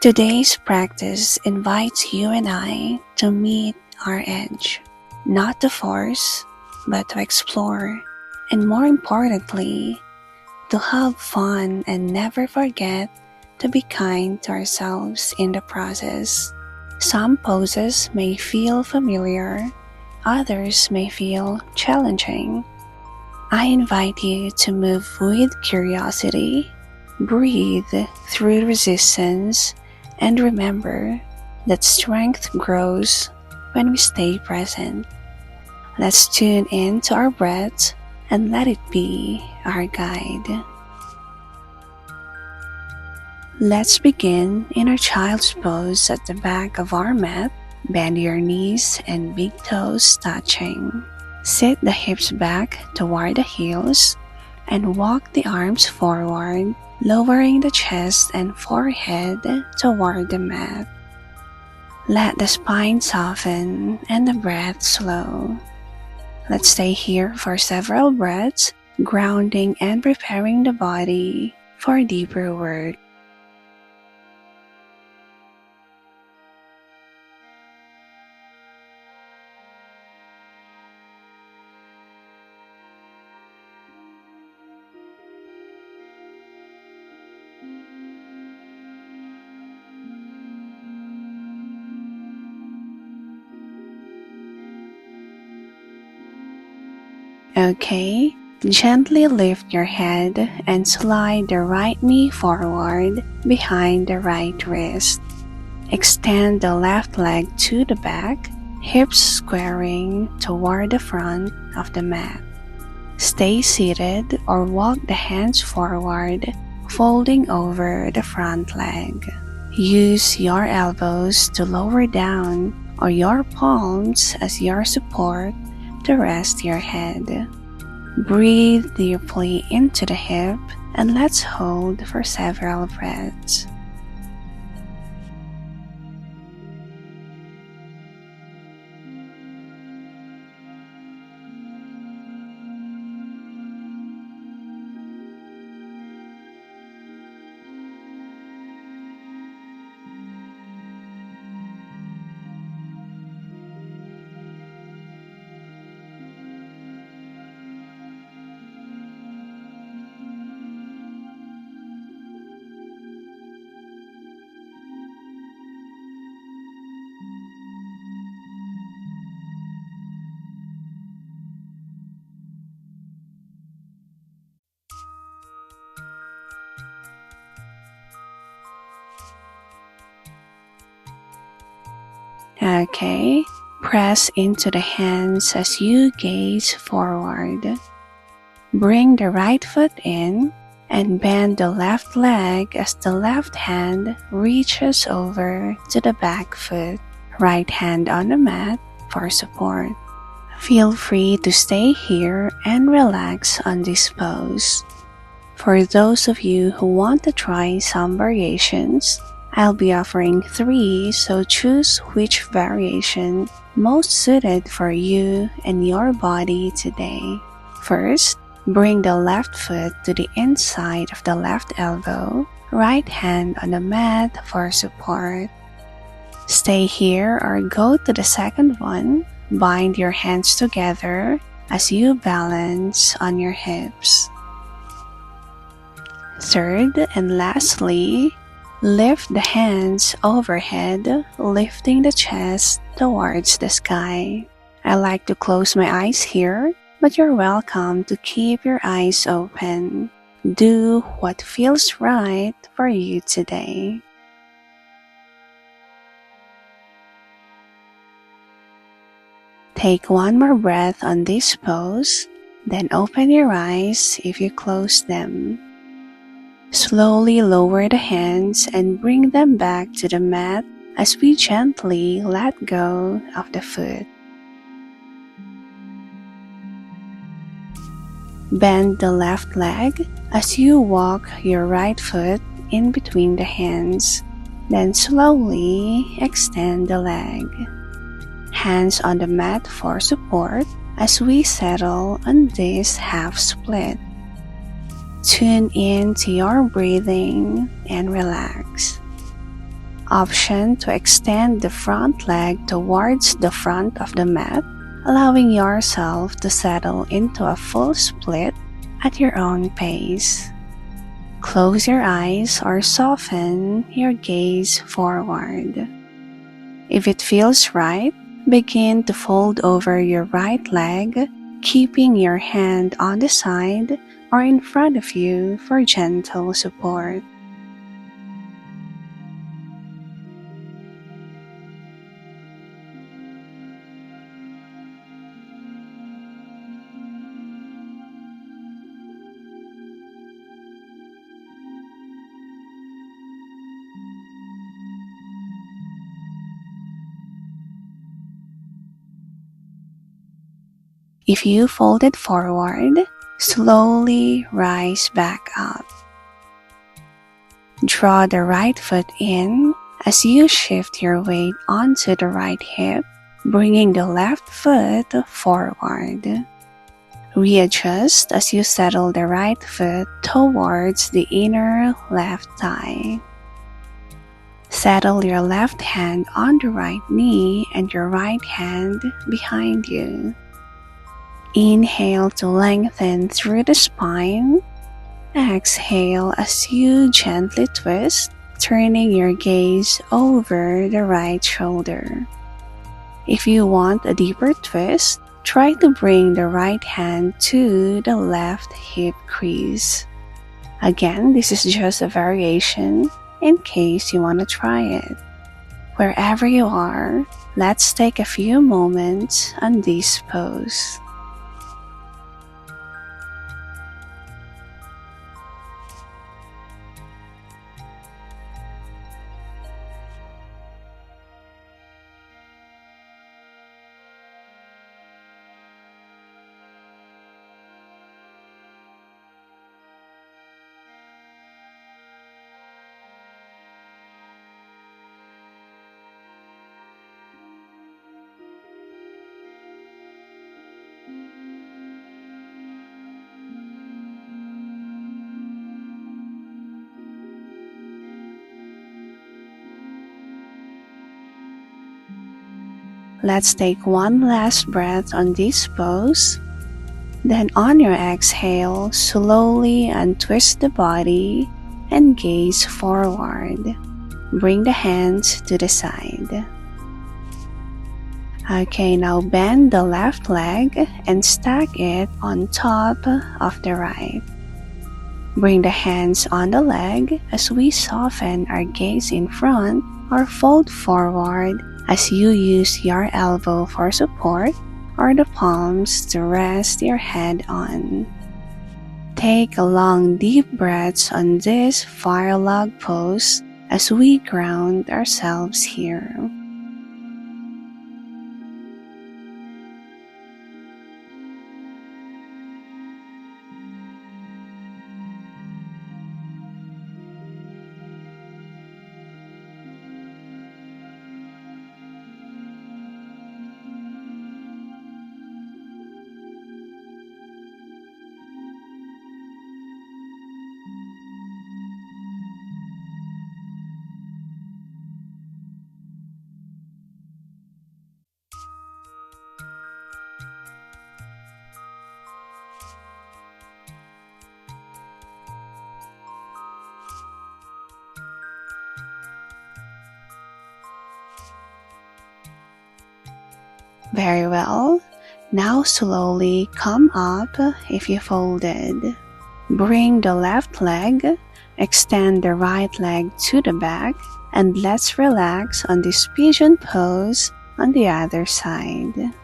Today's practice invites you and I to meet our edge, not to force, but to explore, and more importantly, to have fun and never forget to be kind to ourselves in the process. Some poses may feel familiar, others may feel challenging. I invite you to move with curiosity, breathe through resistance, and remember that strength grows when we stay present. Let's tune in to our breath and let it be our guide. Let's begin in our child's pose at the back of our mat. Bend your knees and big toes touching. Sit the hips back toward the heels and walk the arms forward, lowering the chest and forehead toward the mat. Let the spine soften and the breath slow. Let's stay here for several breaths, grounding and preparing the body for deeper work. Okay, gently lift your head and slide the right knee forward behind the right wrist. Extend the left leg to the back, hips squaring toward the front of the mat. Stay seated or walk the hands forward, folding over the front leg. Use your elbows to lower down or your palms as your support to rest your head. Breathe deeply into the hip and let's hold for several breaths. Okay, press into the hands as you gaze forward. Bring the right foot in and bend the left leg as the left hand reaches over to the back foot. Right hand on the mat for support. Feel free to stay here and relax on this pose. For those of you who want to try some variations, I'll be offering 3, so choose which variation most suited for you and your body today. First, bring the left foot to the inside of the left elbow, right hand on the mat for support. Stay here or go to the second one. Bind your hands together as you balance on your hips. Third and lastly, lift the hands overhead, lifting the chest towards the sky. I like to close my eyes here, but you're welcome to keep your eyes open. Do what feels right for you today. Take one more breath on this pose, then open your eyes if you close them. Slowly lower the hands and bring them back to the mat as we gently let go of the foot. Bend the left leg as you walk your right foot in between the hands. Then slowly extend the leg. Hands on the mat for support as we settle on this half split. Tune in to your breathing and relax. Option to extend the front leg towards the front of the mat, allowing yourself to settle into a full split at your own pace. Close your eyes or soften your gaze forward. If it feels right, begin to fold over your right leg, keeping your hand on the side or in front of you for gentle support. If you fold it forward, slowly rise back up. Draw the right foot in as you shift your weight onto the right hip, bringing the left foot forward. Readjust as you settle the right foot towards the inner left thigh. Settle your left hand on the right knee and your right hand behind you. Inhale to lengthen through the spine. Exhale as you gently twist, turning your gaze over the right shoulder. If you want a deeper twist, try to bring the right hand to the left hip crease. Again, this is just a variation in case you want to try it. Wherever you are, let's take a few moments on this pose. Let's take one last breath on this pose. Then on your exhale, slowly untwist the body and gaze forward. Bring the hands to the side. Okay, now bend the left leg and stack it on top of the right. Bring the hands on the leg as we soften our gaze in front or fold forward as you use your elbow for support or the palms to rest your head on. Take a long deep breath on this fire log pose as we ground ourselves here. Very well. Now slowly come up if you folded. Bring the left leg, extend the right leg to the back, and let's relax on this pigeon pose on the other side.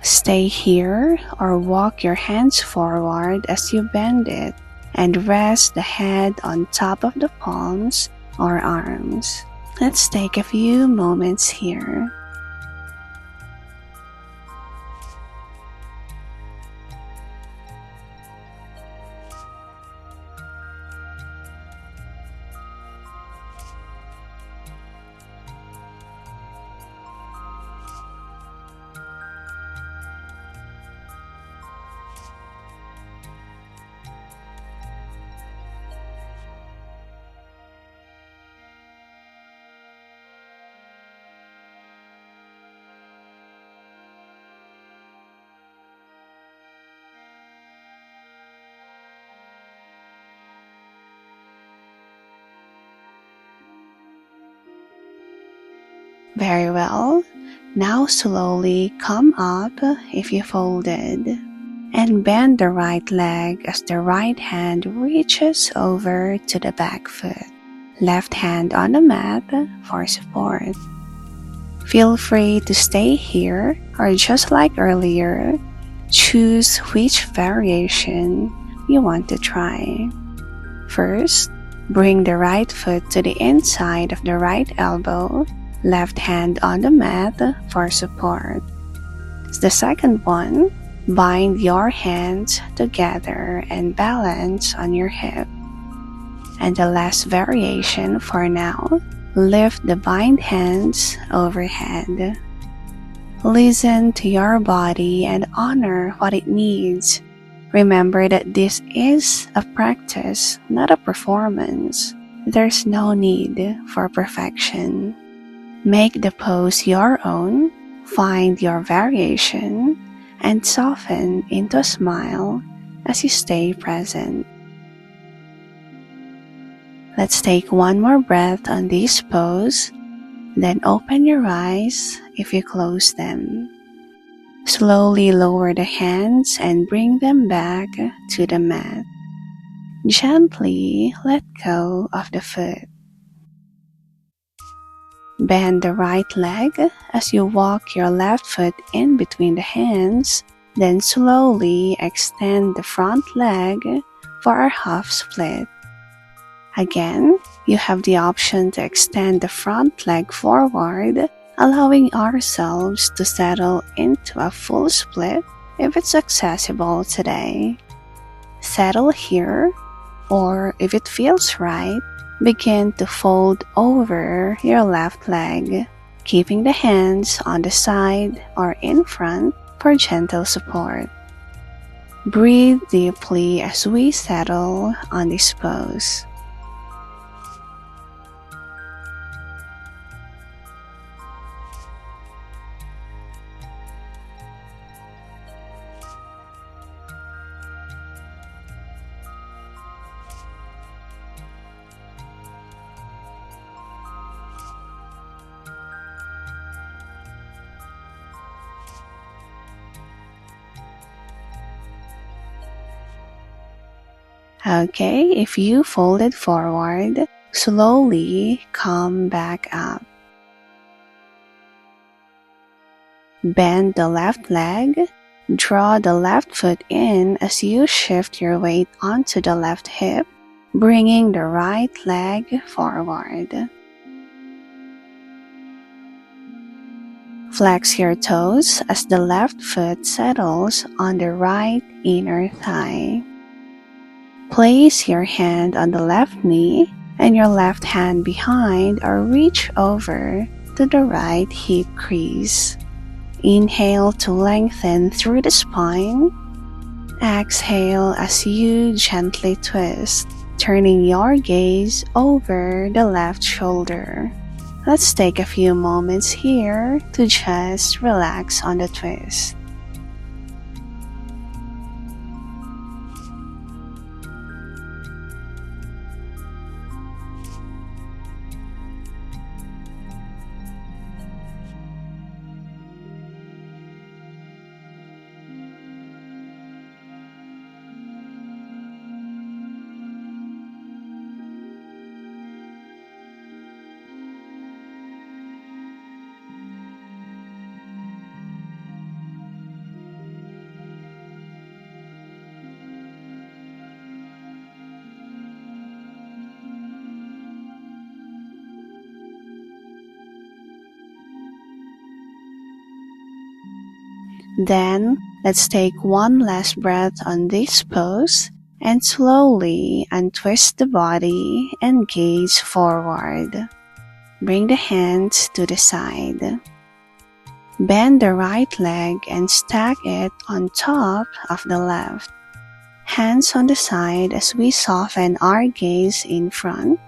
Stay here or walk your hands forward as you bend it and rest the head on top of the palms or arms. Let's take a few moments here. Very well. Now slowly come up if you folded, and bend the right leg as the right hand reaches over to the back foot. Left hand on the mat for support. Feel free to stay here or just like earlier, choose which variation you want to try. First, bring the right foot to the inside of the right elbow, left hand on the mat for support. The second one, bind your hands together and balance on your hip. And the last variation for now, lift the bind hands overhead. Listen to your body and honor what it needs. Remember that this is a practice, not a performance. There's no need for perfection. Make the pose your own, find your variation, and soften into a smile as you stay present. Let's take one more breath on this pose, then open your eyes if you close them. Slowly lower the hands and bring them back to the mat. Gently let go of the foot. Bend the right leg as you walk your left foot in between the hands, then slowly extend the front leg for a half split. Again, you have the option to extend the front leg forward, allowing ourselves to settle into a full split if it's accessible today. Settle here, or if it feels right, begin to fold over your left leg, keeping the hands on the side or in front for gentle support. Breathe deeply as we settle on this pose. Okay, if you folded forward, slowly come back up. Bend the left leg, draw the left foot in as you shift your weight onto the left hip, bringing the right leg forward. Flex your toes as the left foot settles on the right inner thigh. Place your hand on the left knee and your left hand behind or reach over to the right hip crease. Inhale to lengthen through the spine. Exhale as you gently twist, turning your gaze over the left shoulder. Let's take a few moments here to just relax on the twist. Then, let's take one last breath on this pose and slowly untwist the body and gaze forward. Bring the hands to the side. Bend the right leg and stack it on top of the left. Hands on the side as we soften our gaze in front,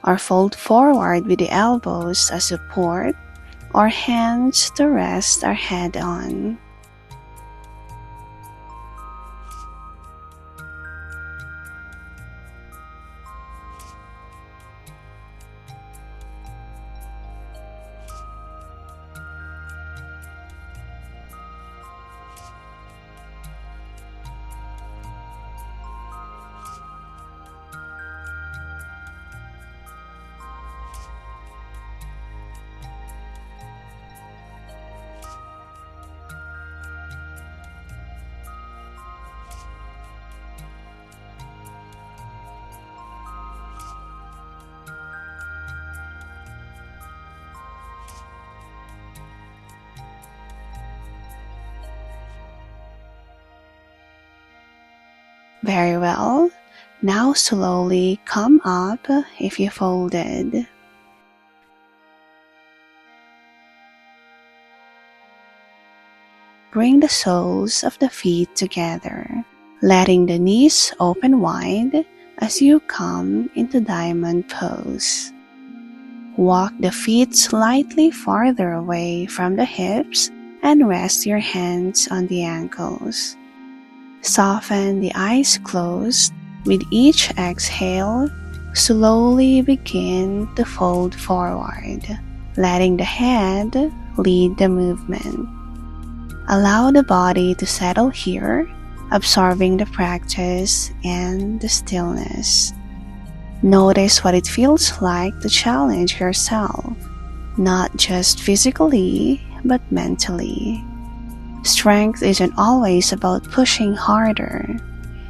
or fold forward with the elbows as support, or hands to rest our head on. Very well. Now slowly come up if you folded. Bring the soles of the feet together, letting the knees open wide as you come into diamond pose. Walk the feet slightly farther away from the hips and rest your hands on the ankles. Soften the eyes closed. With each exhale, slowly begin to fold forward, letting the head lead the movement. Allow the body to settle here, absorbing the practice and the stillness. Notice what it feels like to challenge yourself, not just physically, but mentally. Strength isn't always about pushing harder.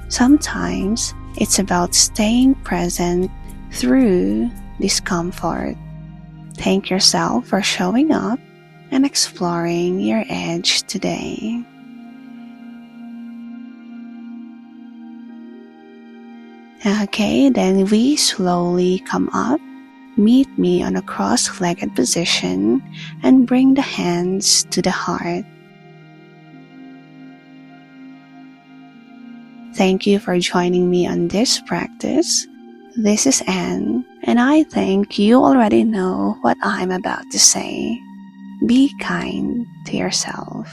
Sometimes it's about staying present through discomfort. Thank yourself for showing up and exploring your edge today. Okay, then we slowly come up, meet me on a cross-legged position, and bring the hands to the heart. Thank you for joining me on this practice. This is Anne, and I think you already know what I'm about to say. Be kind to yourself.